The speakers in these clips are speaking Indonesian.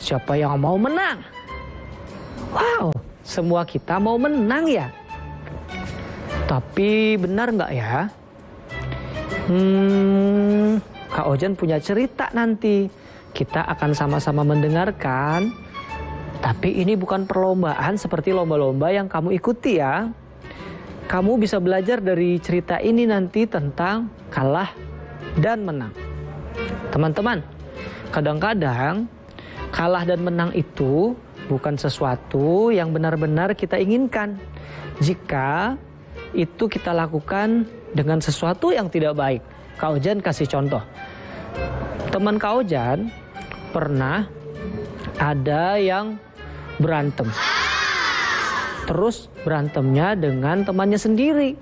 Siapa yang mau menang? Wow, semua kita mau menang ya. Tapi benar nggak ya? Kak Ojan punya cerita nanti. Kita akan sama-sama mendengarkan. Tapi ini bukan perlombaan seperti lomba-lomba yang kamu ikuti ya. Kamu bisa belajar dari cerita ini nanti tentang kalah dan menang. Teman-teman, kadang-kadang kalah dan menang itu bukan sesuatu yang benar-benar kita inginkan. Jika itu kita lakukan dengan sesuatu yang tidak baik. Kak Ojan kasih contoh. Teman Kak Ojan pernah ada yang berantem. Terus berantemnya dengan temannya sendiri.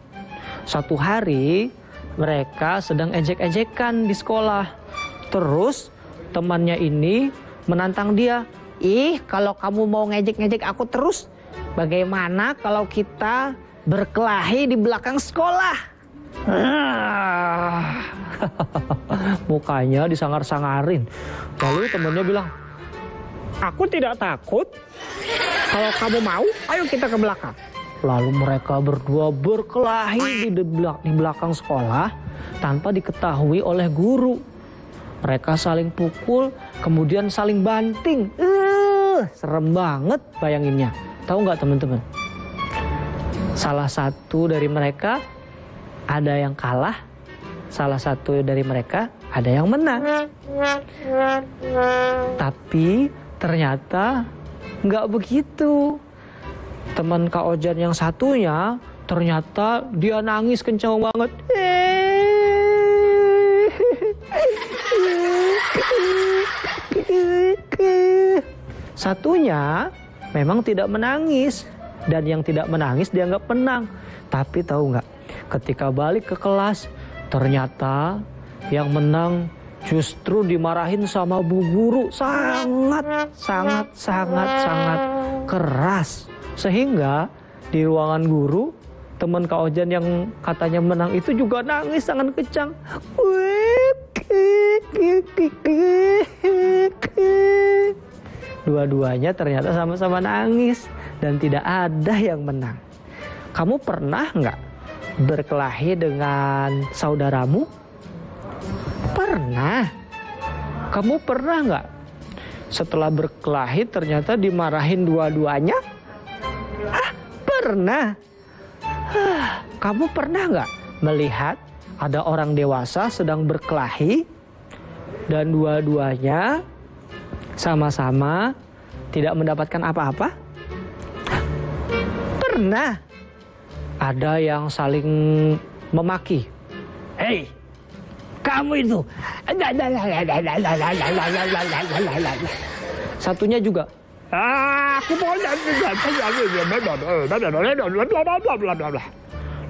Suatu hari mereka sedang ejek-ejekan di sekolah. Terus temannya ini menantang dia. Kalau kamu mau ngejek-ngejek aku terus, bagaimana kalau kita berkelahi di belakang sekolah? Mukanya disangar-sangarin. Lalu temannya bilang, aku tidak takut. Kalau kamu mau, ayo kita ke belakang. Lalu mereka berdua berkelahi di belakang sekolah tanpa diketahui oleh guru. Mereka saling pukul, kemudian saling banting. Serem banget bayanginnya. Tahu nggak teman-teman? Salah satu dari mereka ada yang kalah, salah satu dari mereka ada yang menang. Tapi ternyata nggak begitu. Teman Kak Ojan yang satunya ternyata dia nangis kencang banget. Satunya memang tidak menangis, dan yang tidak menangis dianggap menang. Tapi tahu nggak, ketika balik ke kelas, ternyata yang menang justru dimarahin sama bu guru sangat keras. Sehingga di ruangan guru, teman Kak Ojan yang katanya menang itu juga nangis sangat kencang. Dua-duanya ternyata sama-sama nangis dan tidak ada yang menang. Kamu pernah nggak berkelahi dengan saudaramu? Pernah. Kamu pernah nggak setelah berkelahi ternyata dimarahin dua-duanya? Pernah. Kamu pernah nggak melihat ada orang dewasa sedang berkelahi dan dua-duanya sama-sama tidak mendapatkan apa-apa? Pernah. Ada yang saling memaki. Hei, kamu itu. Satunya juga.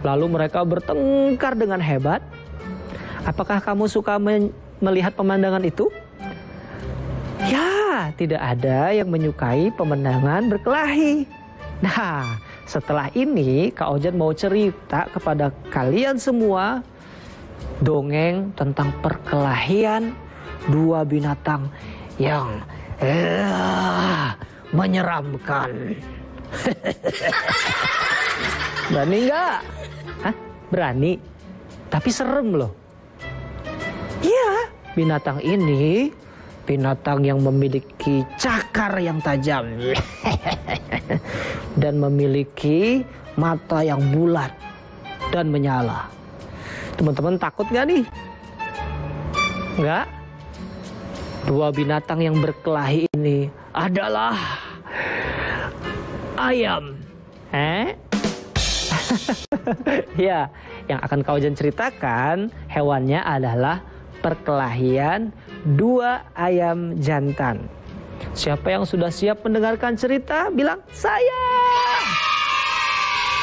Lalu mereka bertengkar dengan hebat. Apakah kamu suka melihat pemandangan itu? Ya, tidak ada yang menyukai pemandangan berkelahi. Nah, setelah ini Kak Ojan mau cerita kepada kalian semua dongeng tentang perkelahian dua binatang yang menyeramkan. Berani nggak? Hah? Berani? Tapi serem loh. Iya, binatang ini binatang yang memiliki cakar yang tajam dan memiliki mata yang bulat dan menyala. Teman-teman takut nggak nih? Nggak? Dua binatang yang berkelahi ini adalah ayam. Ya, yang akan Kak Ojan ceritakan hewannya adalah perkelahian dua ayam jantan. Siapa yang sudah siap mendengarkan cerita, bilang saya.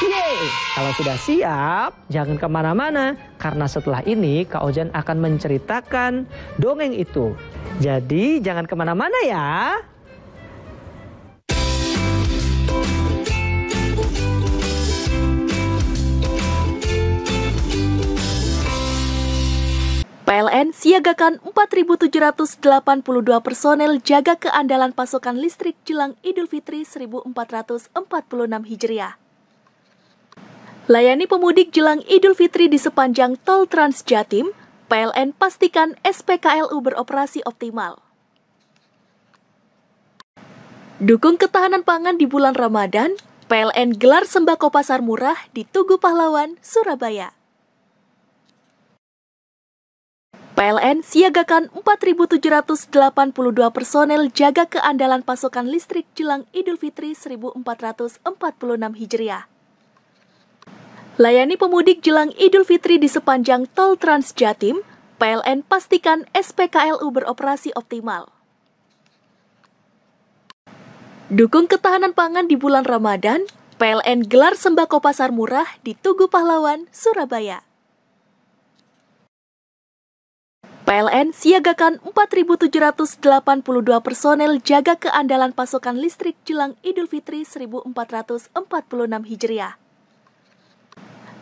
Yeay! Kalau sudah siap, jangan kemana-mana. Karena setelah ini Kak Ojan akan menceritakan dongeng itu. Jadi jangan kemana-mana ya. PLN siagakan 4.782 personel jaga keandalan pasokan listrik jelang Idul Fitri 1446 Hijriah. Layani pemudik jelang Idul Fitri di sepanjang tol Trans Jatim, PLN pastikan SPKLU beroperasi optimal. Dukung ketahanan pangan di bulan Ramadan, PLN gelar sembako pasar murah di Tugu Pahlawan, Surabaya. PLN siagakan 4.782 personel jaga keandalan pasokan listrik jelang Idul Fitri 1446 Hijriah. Layani pemudik jelang Idul Fitri di sepanjang tol Trans Jatim, PLN pastikan SPKLU beroperasi optimal. Dukung ketahanan pangan di bulan Ramadan, PLN gelar sembako pasar murah di Tugu Pahlawan, Surabaya. PLN siagakan 4.782 personel jaga keandalan pasokan listrik jelang Idul Fitri 1446 Hijriah.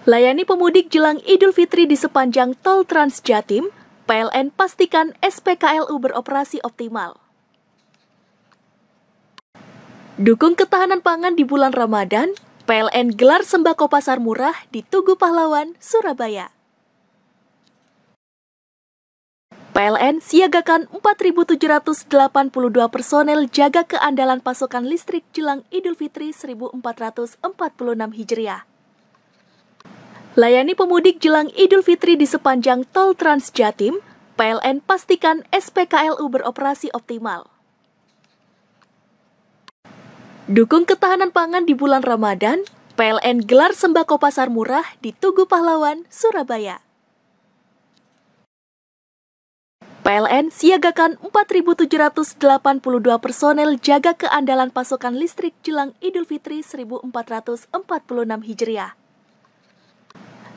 Layani pemudik jelang Idul Fitri di sepanjang tol Trans Jatim, PLN pastikan SPKLU beroperasi optimal. Dukung ketahanan pangan di bulan Ramadan, PLN gelar sembako pasar murah di Tugu Pahlawan, Surabaya. PLN siagakan 4.782 personel jaga keandalan pasokan listrik jelang Idul Fitri 1446 Hijriah. Layani pemudik jelang Idul Fitri di sepanjang tol Trans Jatim, PLN pastikan SPKLU beroperasi optimal. Dukung ketahanan pangan di bulan Ramadan, PLN gelar sembako pasar murah di Tugu Pahlawan, Surabaya. PLN siagakan 4.782 personel jaga keandalan pasokan listrik jelang Idul Fitri 1446 Hijriah.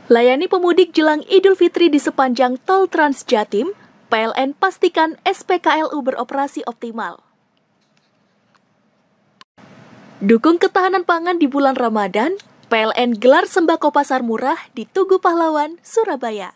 Layani pemudik jelang Idul Fitri di sepanjang tol Trans Jatim, PLN pastikan SPKLU beroperasi optimal. Dukung ketahanan pangan di bulan Ramadan, PLN gelar sembako pasar murah di Tugu Pahlawan, Surabaya.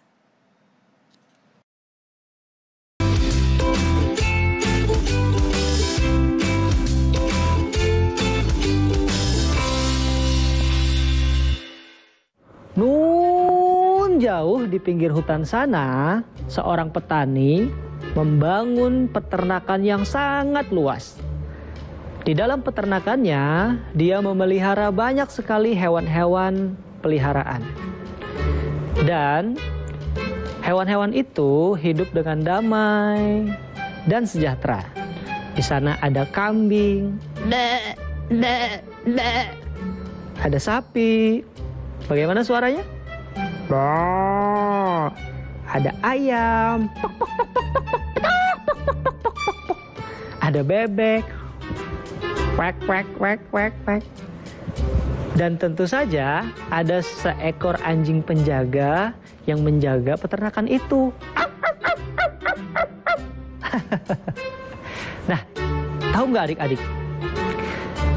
Nun jauh di pinggir hutan sana, seorang petani membangun peternakan yang sangat luas. Di dalam peternakannya, dia memelihara banyak sekali hewan-hewan peliharaan. Dan hewan-hewan itu hidup dengan damai dan sejahtera. Di sana ada kambing, ada sapi. Bagaimana suaranya? Bah. Ada ayam. Ada bebek. Quack, quack, quack, quack, quack. Dan tentu saja ada seekor anjing penjaga yang menjaga peternakan itu. Nah, tahu nggak adik-adik?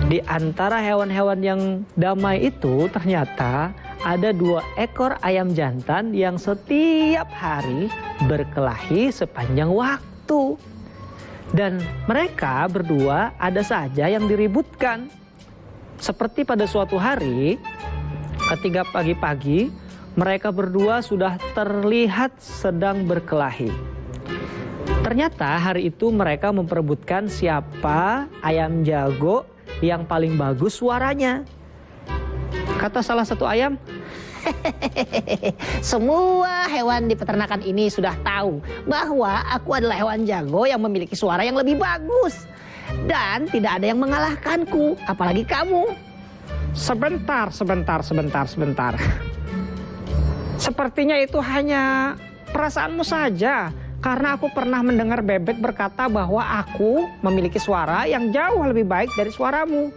Di antara hewan-hewan yang damai itu ternyata ada 2 ekor ayam jantan yang setiap hari berkelahi sepanjang waktu. Dan mereka berdua ada saja yang diributkan. Seperti pada suatu hari, ketika pagi-pagi, mereka berdua sudah terlihat sedang berkelahi. Ternyata hari itu mereka memperebutkan siapa ayam jago yang paling bagus suaranya. Kata salah satu ayam, semua hewan di peternakan ini sudah tahu bahwa aku adalah hewan jago yang memiliki suara yang lebih bagus. Dan tidak ada yang mengalahkanku, apalagi kamu. Sebentar. Sepertinya itu hanya perasaanmu saja. Karena aku pernah mendengar bebek berkata bahwa aku memiliki suara yang jauh lebih baik dari suaramu.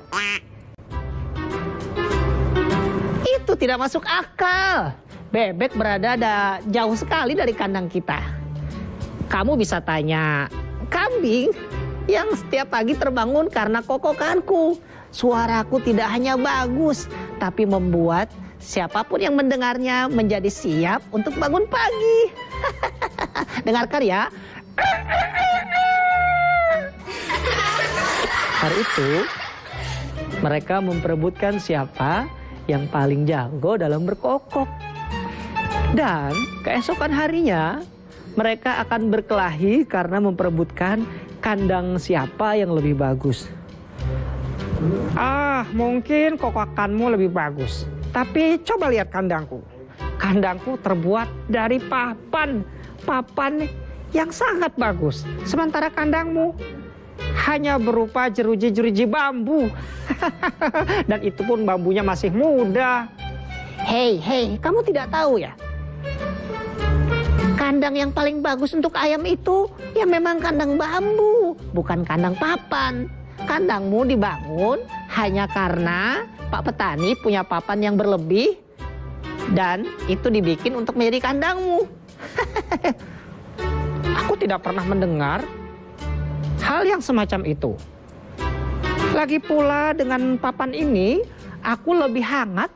Itu tidak masuk akal. Bebek berada jauh sekali dari kandang kita. Kamu bisa tanya kambing yang setiap pagi terbangun karena kokokanku. Suaraku tidak hanya bagus, tapi membuat siapapun yang mendengarnya menjadi siap untuk bangun pagi. Dengarkan ya. Hari itu, mereka memperebutkan siapa yang paling jago dalam berkokok. Dan keesokan harinya, mereka akan berkelahi karena memperebutkan kandang siapa yang lebih bagus. Mungkin kokokanmu lebih bagus. Tapi coba lihat kandangku. Kandangku terbuat dari papan. Papan yang sangat bagus. Sementara kandangmu hanya berupa jeruji-jeruji bambu. Dan itu pun bambunya masih muda. Hei, kamu tidak tahu ya? Kandang yang paling bagus untuk ayam itu ya memang kandang bambu, bukan kandang papan. Kandangmu dibangun hanya karena Pak Petani punya papan yang berlebih dan itu dibikin untuk menjadi kandangmu. Aku tidak pernah mendengar hal yang semacam itu. Lagi pula dengan papan ini, aku lebih hangat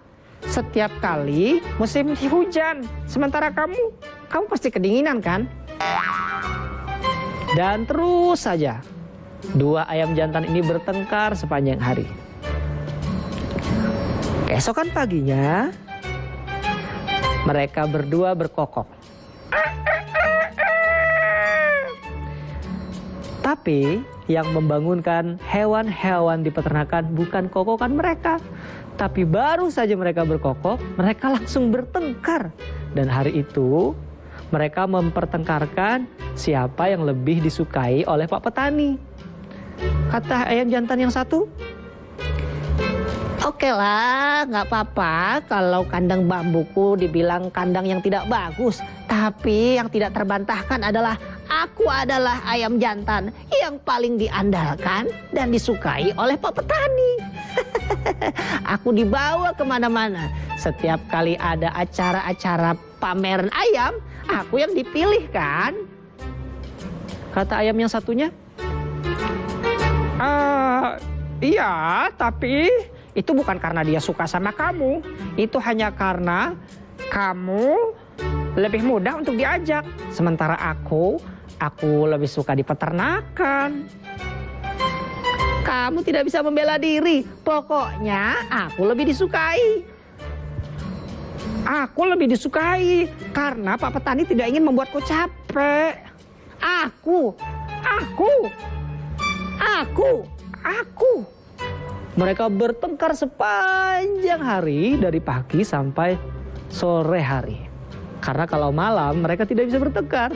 setiap kali musim hujan. Sementara kamu pasti kedinginan kan? Dan terus saja, dua ayam jantan ini bertengkar sepanjang hari. Keesokan paginya, mereka berdua berkokok. Tapi yang membangunkan hewan-hewan di peternakan bukan kokokan mereka. Tapi baru saja mereka berkokok, mereka langsung bertengkar. Dan hari itu mereka mempertengkarkan siapa yang lebih disukai oleh Pak Petani. Kata ayam jantan yang satu, Oke lah, nggak apa-apa kalau kandang bambuku dibilang kandang yang tidak bagus. Tapi yang tidak terbantahkan adalah aku adalah ayam jantan yang paling diandalkan dan disukai oleh Pak Petani. Aku dibawa kemana-mana. Setiap kali ada acara-acara pameran ayam, aku yang dipilih kan? kata ayam yang satunya. Iya, tapi itu bukan karena dia suka sama kamu. Itu hanya karena kamu lebih mudah untuk diajak. Sementara aku lebih suka di peternakan. Kamu tidak bisa membela diri. Pokoknya aku lebih disukai. Aku lebih disukai karena Pak Petani tidak ingin membuatku capek. Aku. Mereka bertengkar sepanjang hari dari pagi sampai sore hari. Karena kalau malam mereka tidak bisa bertengkar.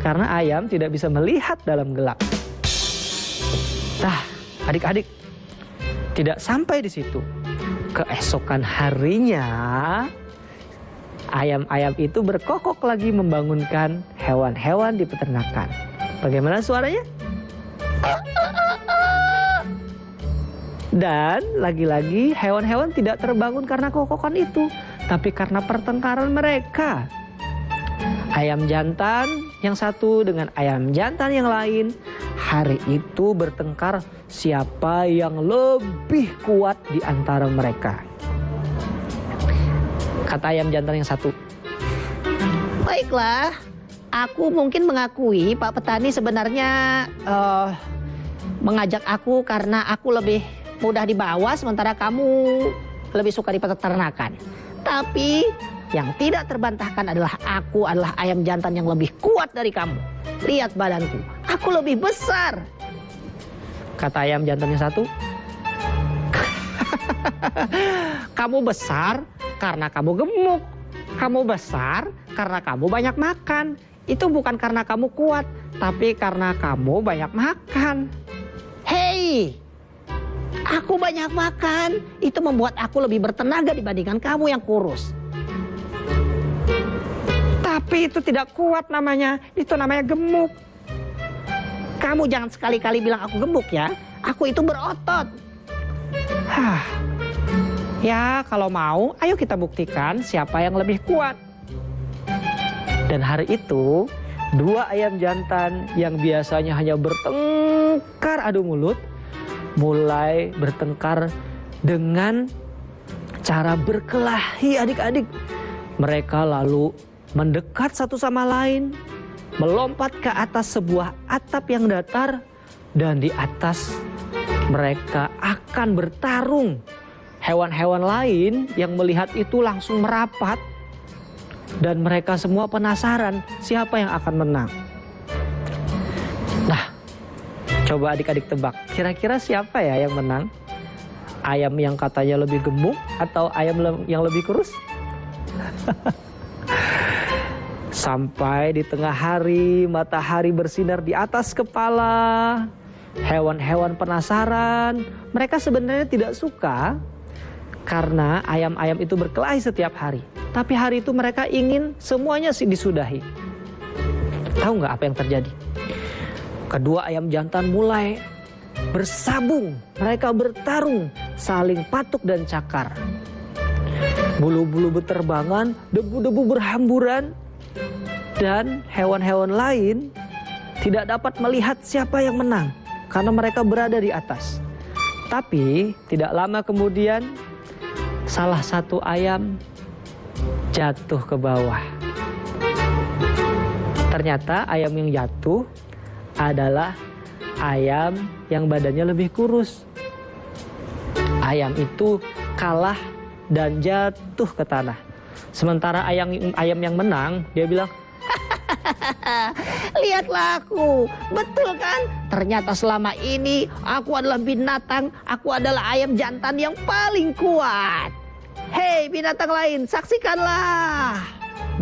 Karena ayam tidak bisa melihat dalam gelap. Nah, adik-adik, tidak sampai di situ. Keesokan harinya, ayam-ayam itu berkokok lagi membangunkan hewan-hewan di peternakan. Bagaimana suaranya? Dan lagi-lagi hewan-hewan tidak terbangun karena kokokan itu, tapi karena pertengkaran mereka. Ayam jantan yang satu dengan ayam jantan yang lain hari itu bertengkar siapa yang lebih kuat di antara mereka. Kata ayam jantan yang satu, Baiklah, aku mungkin mengakui Pak Petani sebenarnya mengajak aku karena aku lebih mudah dibawa sementara kamu lebih suka di peternakan. Tapi yang tidak terbantahkan adalah aku adalah ayam jantan yang lebih kuat dari kamu. Lihat badanku, aku lebih besar. kata ayam jantan yang satu, Kamu besar karena kamu gemuk. Kamu besar karena kamu banyak makan. Itu bukan karena kamu kuat, tapi karena kamu banyak makan. Hei, aku banyak makan. Itu membuat aku lebih bertenaga dibandingkan kamu yang kurus. Tapi itu tidak kuat namanya. Itu namanya gemuk. Kamu jangan sekali-kali bilang aku gemuk ya. Aku itu berotot. Ya, kalau mau, ayo kita buktikan siapa yang lebih kuat. dan hari itu dua ayam jantan yang biasanya hanya bertengkar adu mulut mulai bertengkar dengan cara berkelahi adik-adik. Mereka lalu mendekat satu sama lain melompat ke atas sebuah atap yang datar, dan di atas mereka akan bertarung. Hewan-hewan lain yang melihat itu langsung merapat, dan mereka semua penasaran siapa yang akan menang. Nah, coba adik-adik tebak, kira-kira siapa ya yang menang? Ayam yang katanya lebih gemuk atau ayam yang lebih kurus? Sampai di tengah hari, matahari bersinar di atas kepala. Hewan-hewan penasaran. Mereka sebenarnya tidak suka karena ayam-ayam itu berkelahi setiap hari. Tapi hari itu mereka ingin semuanya disudahi. Tahu nggak apa yang terjadi? Kedua ayam jantan mulai bersabung. Mereka bertarung, saling patuk dan cakar. Bulu-bulu berterbangan, debu-debu berhamburan, dan hewan-hewan lain tidak dapat melihat siapa yang menang karena mereka berada di atas. Tapi tidak lama kemudian salah satu ayam jatuh ke bawah. Ternyata ayam yang jatuh adalah ayam yang badannya lebih kurus. Ayam itu kalah dan jatuh ke tanah. Sementara ayam yang menang, dia bilang, Lihatlah aku, betul kan? Ternyata selama ini aku adalah binatang, aku adalah ayam jantan yang paling kuat. Hei binatang lain, saksikanlah.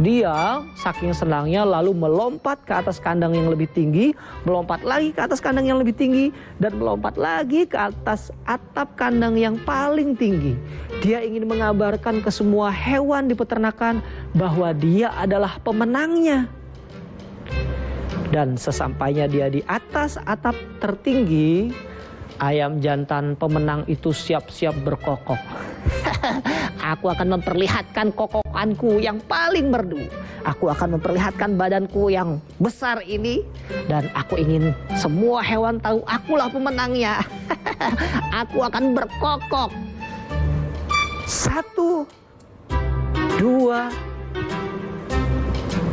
dia saking senangnya lalu melompat ke atas kandang yang lebih tinggi, melompat lagi ke atas kandang yang lebih tinggi, dan melompat lagi ke atas atap kandang yang paling tinggi. Dia ingin mengabarkan ke semua hewan di peternakan bahwa dia adalah pemenangnya. Dan sesampainya dia di atas atap tertinggi, ayam jantan pemenang itu siap-siap berkokok. Aku akan memperlihatkan kokokanku yang paling merdu. Aku akan memperlihatkan badanku yang besar ini. Dan aku ingin semua hewan tahu akulah pemenangnya. Aku akan berkokok. 1, 2,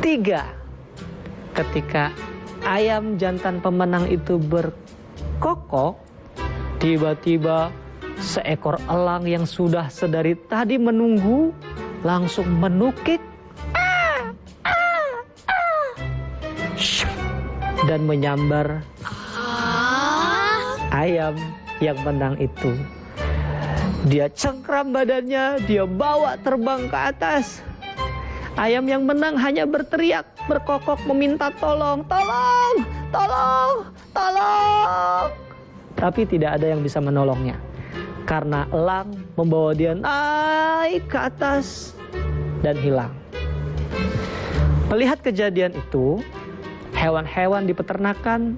3. Ketika ayam jantan pemenang itu berkokok, tiba-tiba seekor elang yang sudah sedari tadi menunggu langsung menukik dan menyambar ayam yang menang itu. Dia cengkram badannya, dia bawa terbang ke atas. Ayam yang menang hanya berteriak, berkokok meminta tolong, tolong, tolong, tolong. Tapi tidak ada yang bisa menolongnya. Karena elang membawa dia naik ke atas dan hilang. Melihat kejadian itu, hewan-hewan di peternakan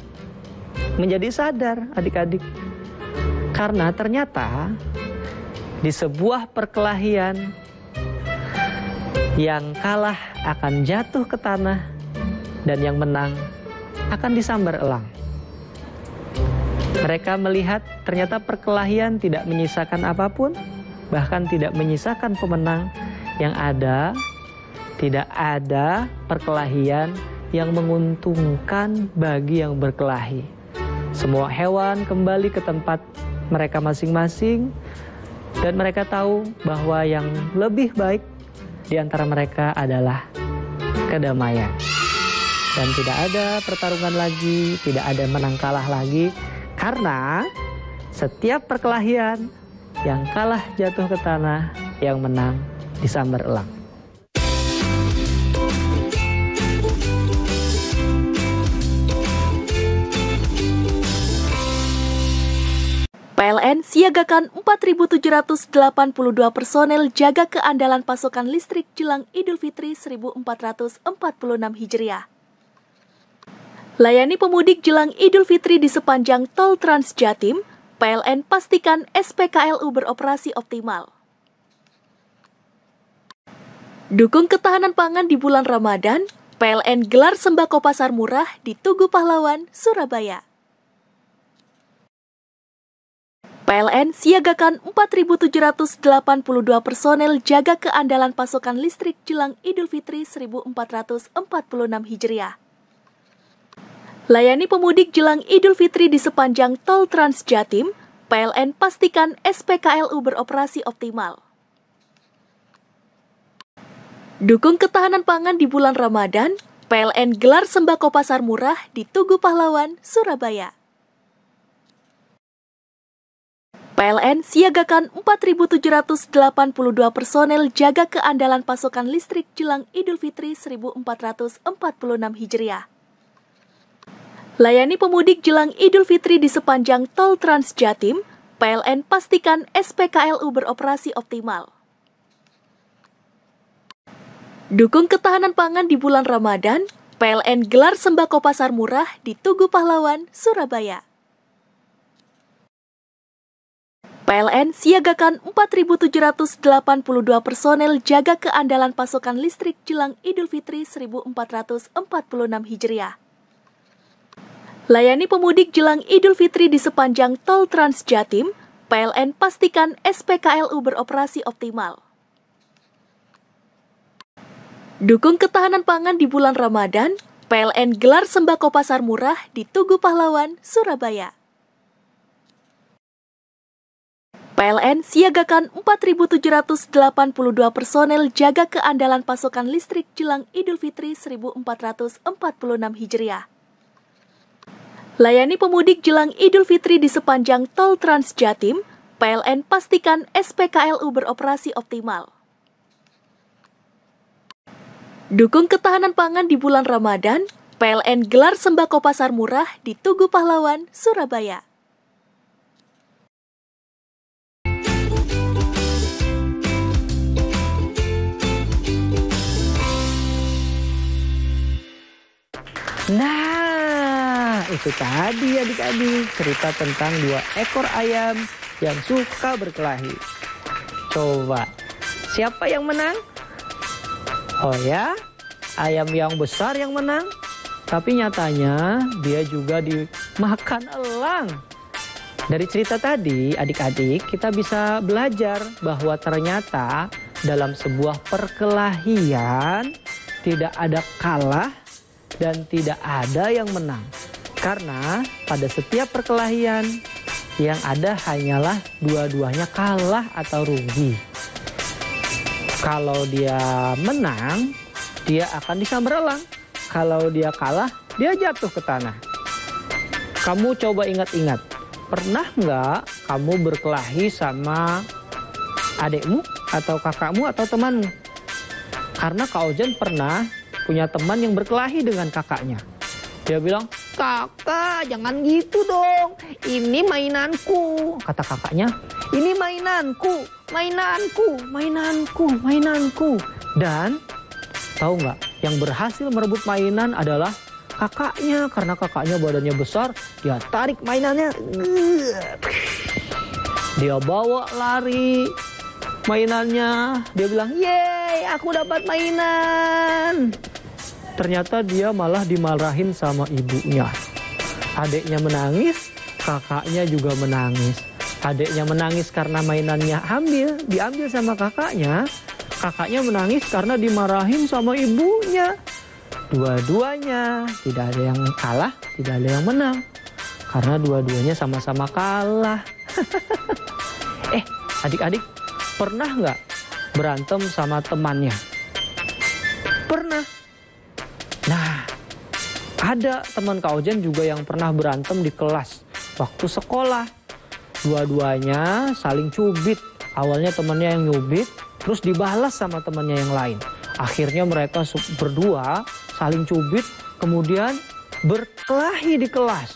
menjadi sadar adik-adik. Karena ternyata di sebuah perkelahian yang kalah akan jatuh ke tanah dan yang menang akan disambar elang. Mereka melihat ternyata perkelahian tidak menyisakan apapun, bahkan tidak menyisakan pemenang. Yang ada, tidak ada perkelahian yang menguntungkan bagi yang berkelahi. Semua hewan kembali ke tempat mereka masing-masing, dan mereka tahu bahwa yang lebih baik di antara mereka adalah kedamaian. Dan tidak ada pertarungan lagi, tidak ada menang kalah lagi. Karena setiap perkelahian yang kalah jatuh ke tanah, yang menang disambar elang. PLN siagakan 4.782 personel jaga keandalan pasokan listrik jelang Idul Fitri 1446 Hijriah. Layani pemudik jelang Idul Fitri di sepanjang Tol Trans Jatim, PLN pastikan SPKLU beroperasi optimal. Dukung ketahanan pangan di bulan Ramadan, PLN gelar sembako pasar murah di Tugu Pahlawan, Surabaya. PLN siagakan 4.782 personel jaga keandalan pasokan listrik jelang Idul Fitri 1446 Hijriah. Layani pemudik jelang Idul Fitri di sepanjang tol Trans Jatim, PLN pastikan SPKLU beroperasi optimal. Dukung ketahanan pangan di bulan Ramadan, PLN gelar sembako pasar murah di Tugu Pahlawan, Surabaya. PLN siagakan 4.782 personel jaga keandalan pasokan listrik jelang Idul Fitri 1446 Hijriah. Layani pemudik jelang Idul Fitri di sepanjang tol Trans Jatim, PLN pastikan SPKLU beroperasi optimal. Dukung ketahanan pangan di bulan Ramadan, PLN gelar sembako pasar murah di Tugu Pahlawan, Surabaya. PLN siagakan 4.782 personel jaga keandalan pasokan listrik jelang Idul Fitri 1446 Hijriah. Layani pemudik jelang Idul Fitri di sepanjang tol Trans Jatim, PLN pastikan SPKLU beroperasi optimal. Dukung ketahanan pangan di bulan Ramadan, PLN gelar sembako pasar murah di Tugu Pahlawan, Surabaya. PLN siagakan 4.782 personel jaga keandalan pasokan listrik jelang Idul Fitri 1446 Hijriah. Layani pemudik jelang Idul Fitri di sepanjang tol Trans Jatim, PLN pastikan SPKLU beroperasi optimal. Dukung ketahanan pangan di bulan Ramadan, PLN gelar sembako pasar murah di Tugu Pahlawan, Surabaya. Nah, itu tadi adik-adik cerita tentang 2 ekor ayam yang suka berkelahi. Coba, siapa yang menang? Oh ya, ayam yang besar yang menang. Tapi nyatanya dia juga dimakan elang. Dari cerita tadi, adik-adik, kita bisa belajar bahwa ternyata dalam sebuah perkelahian tidak ada kalah dan tidak ada yang menang. Karena pada setiap perkelahian yang ada hanyalah dua-duanya kalah atau rugi. Kalau dia menang, dia akan disambar elang. Kalau dia kalah, dia jatuh ke tanah. Kamu coba ingat-ingat, pernah nggak kamu berkelahi sama adikmu atau kakakmu atau temanmu? Karena Kak Ojan pernah punya teman yang berkelahi dengan kakaknya. Dia bilang, "Kakak, jangan gitu dong. Ini mainanku." Kata kakaknya, "Ini mainanku, mainanku, mainanku, mainanku." Dan tahu nggak, yang berhasil merebut mainan adalah kakaknya. Karena kakaknya badannya besar, dia tarik mainannya. Dia bawa lari mainannya. Dia bilang, "Yeay, aku dapat mainan." Ternyata dia malah dimarahin sama ibunya. Adiknya menangis, kakaknya juga menangis. Adiknya menangis karena mainannya diambil sama kakaknya. Kakaknya menangis karena dimarahin sama ibunya. Dua-duanya tidak ada yang kalah, tidak ada yang menang. Karena dua-duanya sama-sama kalah. Adik-adik, pernah nggak berantem sama temannya? Pernah. Nah, ada teman Kak Ojan juga yang pernah berantem di kelas waktu sekolah. Dua-duanya saling cubit. Awalnya temannya yang nyubit, terus dibalas sama temannya yang lain. Akhirnya mereka berdua saling cubit, kemudian berkelahi di kelas.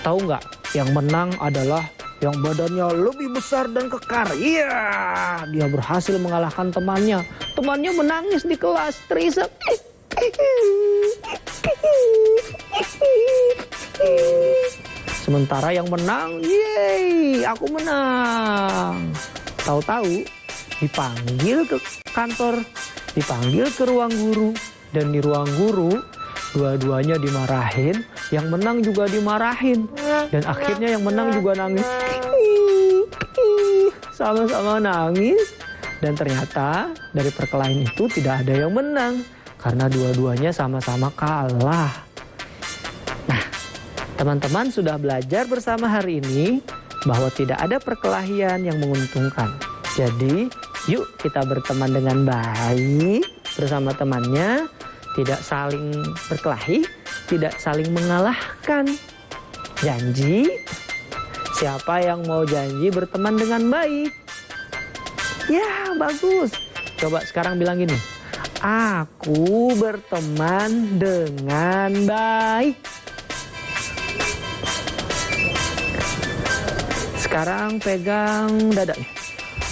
Tahu nggak, yang menang adalah yang badannya lebih besar dan kekar. Iya, dia berhasil mengalahkan temannya. Temannya menangis di kelas, terisak. Sementara yang menang, yeay, aku menang. Tahu-tahu dipanggil ke kantor, dipanggil ke ruang guru. Dan di ruang guru, dua-duanya dimarahin, yang menang juga dimarahin. Dan akhirnya yang menang juga nangis. Sama-sama nangis. Dan ternyata dari perkelahian itu tidak ada yang menang. Karena dua-duanya sama-sama kalah. Nah, Teman-teman sudah belajar bersama hari ini bahwa tidak ada perkelahian yang menguntungkan. Jadi, yuk kita berteman dengan baik bersama temannya, tidak saling berkelahi, tidak saling mengalahkan. Janji? Siapa yang mau janji berteman dengan baik? Ya, bagus. Coba sekarang bilang gini. Aku berteman dengan baik. Sekarang pegang dadanya.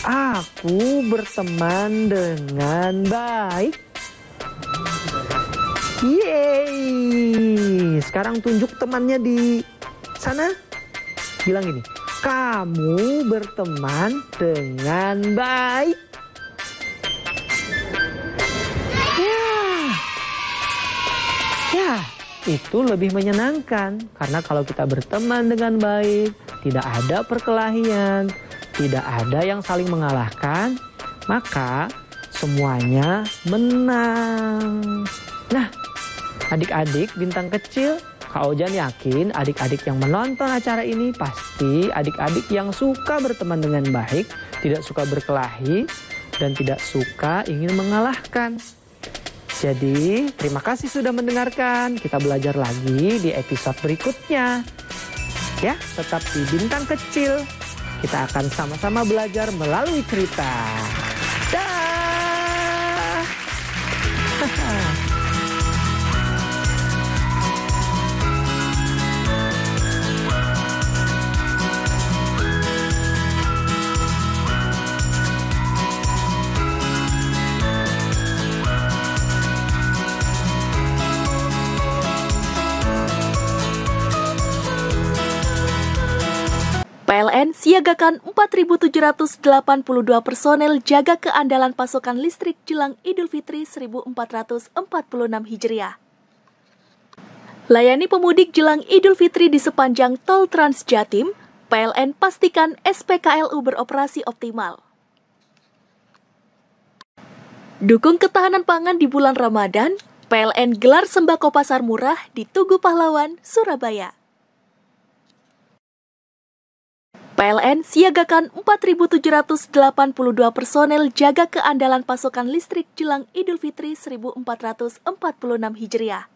Aku berteman dengan baik. Yeay. Sekarang tunjuk temannya di sana. Bilang gini. Kamu berteman dengan baik. Ya, itu lebih menyenangkan. Karena kalau kita berteman dengan baik, tidak ada perkelahian, tidak ada yang saling mengalahkan, maka semuanya menang. Nah, adik-adik bintang kecil, Kak Ojan yakin adik-adik yang menonton acara ini pasti adik-adik yang suka berteman dengan baik, tidak suka berkelahi, dan tidak suka ingin mengalahkan. Jadi, terima kasih sudah mendengarkan. Kita belajar lagi di episode berikutnya. Ya, tetap di Bintang Kecil. Kita akan sama-sama belajar melalui cerita. Dah. PLN siagakan 4.782 personel jaga keandalan pasokan listrik jelang Idul Fitri 1446 Hijriah. Layani pemudik jelang Idul Fitri di sepanjang tol Trans Jatim, PLN pastikan SPKLU beroperasi optimal. Dukung ketahanan pangan di bulan Ramadan, PLN gelar sembako pasar murah di Tugu Pahlawan, Surabaya. PLN siagakan 4.782 personel jaga keandalan pasokan listrik jelang Idul Fitri 1446 Hijriah.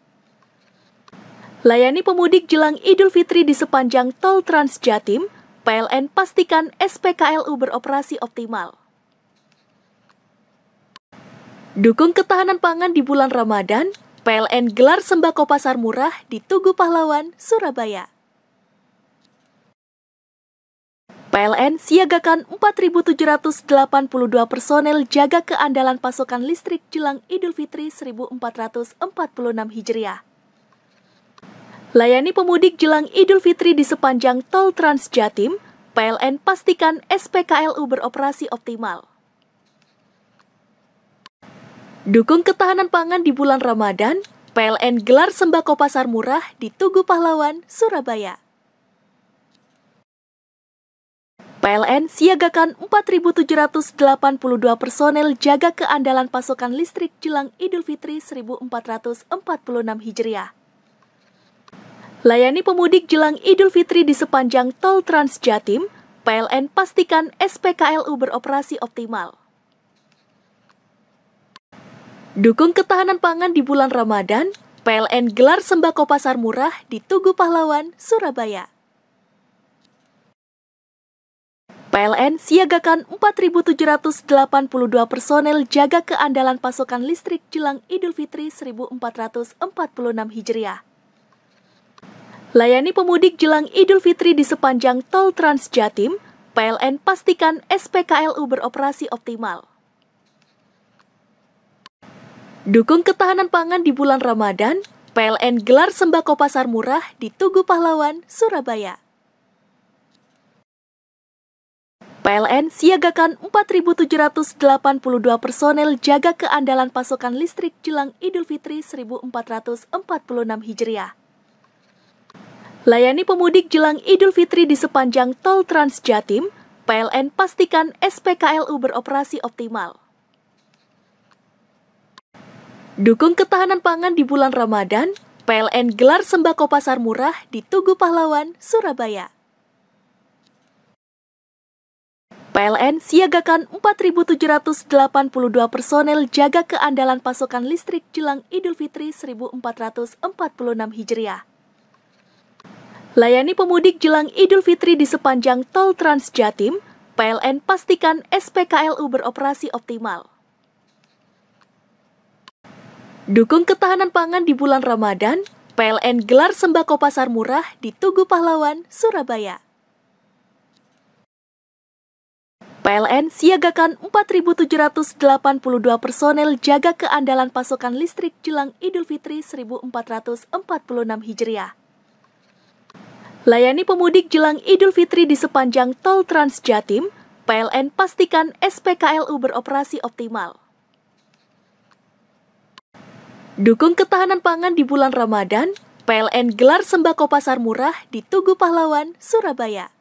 Layani pemudik jelang Idul Fitri di sepanjang tol Trans Jatim, PLN pastikan SPKLU beroperasi optimal. Dukung ketahanan pangan di bulan Ramadan, PLN gelar sembako pasar murah di Tugu Pahlawan, Surabaya. PLN siagakan 4.782 personel jaga keandalan pasokan listrik jelang Idul Fitri 1446 Hijriah. Layani pemudik jelang Idul Fitri di sepanjang tol Trans Jatim, PLN pastikan SPKLU beroperasi optimal. Dukung ketahanan pangan di bulan Ramadan, PLN gelar sembako pasar murah di Tugu Pahlawan, Surabaya. PLN siagakan 4.782 personel jaga keandalan pasokan listrik jelang Idul Fitri 1446 Hijriah. Layani pemudik jelang Idul Fitri di sepanjang tol Trans Jatim, PLN pastikan SPKLU beroperasi optimal. Dukung ketahanan pangan di bulan Ramadan, PLN gelar sembako pasar murah di Tugu Pahlawan, Surabaya. PLN siagakan 4.782 personel jaga keandalan pasokan listrik jelang Idul Fitri 1446 Hijriah. Layani pemudik jelang Idul Fitri di sepanjang tol Trans Jatim, PLN pastikan SPKLU beroperasi optimal. Dukung ketahanan pangan di bulan Ramadan, PLN gelar sembako pasar murah di Tugu Pahlawan, Surabaya. PLN siagakan 4.782 personel jaga keandalan pasokan listrik jelang Idul Fitri 1446 Hijriah. Layani pemudik jelang Idul Fitri di sepanjang tol Trans Jatim, PLN pastikan SPKLU beroperasi optimal. Dukung ketahanan pangan di bulan Ramadan, PLN gelar sembako pasar murah di Tugu Pahlawan, Surabaya. PLN siagakan 4.782 personel jaga keandalan pasokan listrik jelang Idul Fitri 1446 Hijriah. Layani pemudik jelang Idul Fitri di sepanjang Tol Trans Jatim, PLN pastikan SPKLU beroperasi optimal. Dukung ketahanan pangan di bulan Ramadan, PLN gelar sembako pasar murah di Tugu Pahlawan, Surabaya. PLN siagakan 4.782 personel jaga keandalan pasokan listrik jelang Idul Fitri 1446 Hijriah. Layani pemudik jelang Idul Fitri di sepanjang Tol Trans Jatim, PLN pastikan SPKLU beroperasi optimal. Dukung ketahanan pangan di bulan Ramadan, PLN gelar sembako pasar murah di Tugu Pahlawan, Surabaya.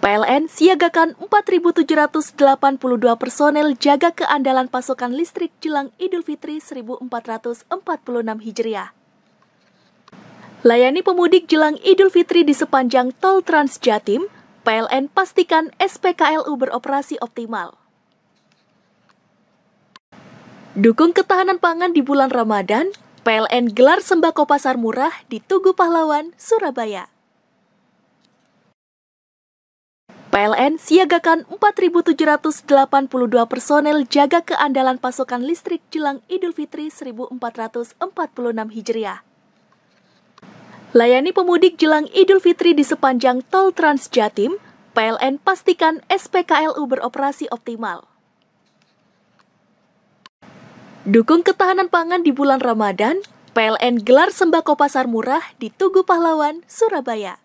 PLN siagakan 4.782 personel jaga keandalan pasokan listrik jelang Idul Fitri 1446 Hijriah. Layani pemudik jelang Idul Fitri di sepanjang Tol Trans Jatim, PLN pastikan SPKLU beroperasi optimal. Dukung ketahanan pangan di bulan Ramadan, PLN gelar sembako pasar murah di Tugu Pahlawan, Surabaya. PLN siagakan 4.782 personel jaga keandalan pasokan listrik jelang Idul Fitri 1446 Hijriah. Layani pemudik jelang Idul Fitri di sepanjang Tol Trans Jatim, PLN pastikan SPKLU beroperasi optimal. Dukung ketahanan pangan di bulan Ramadan, PLN gelar sembako pasar murah di Tugu Pahlawan, Surabaya.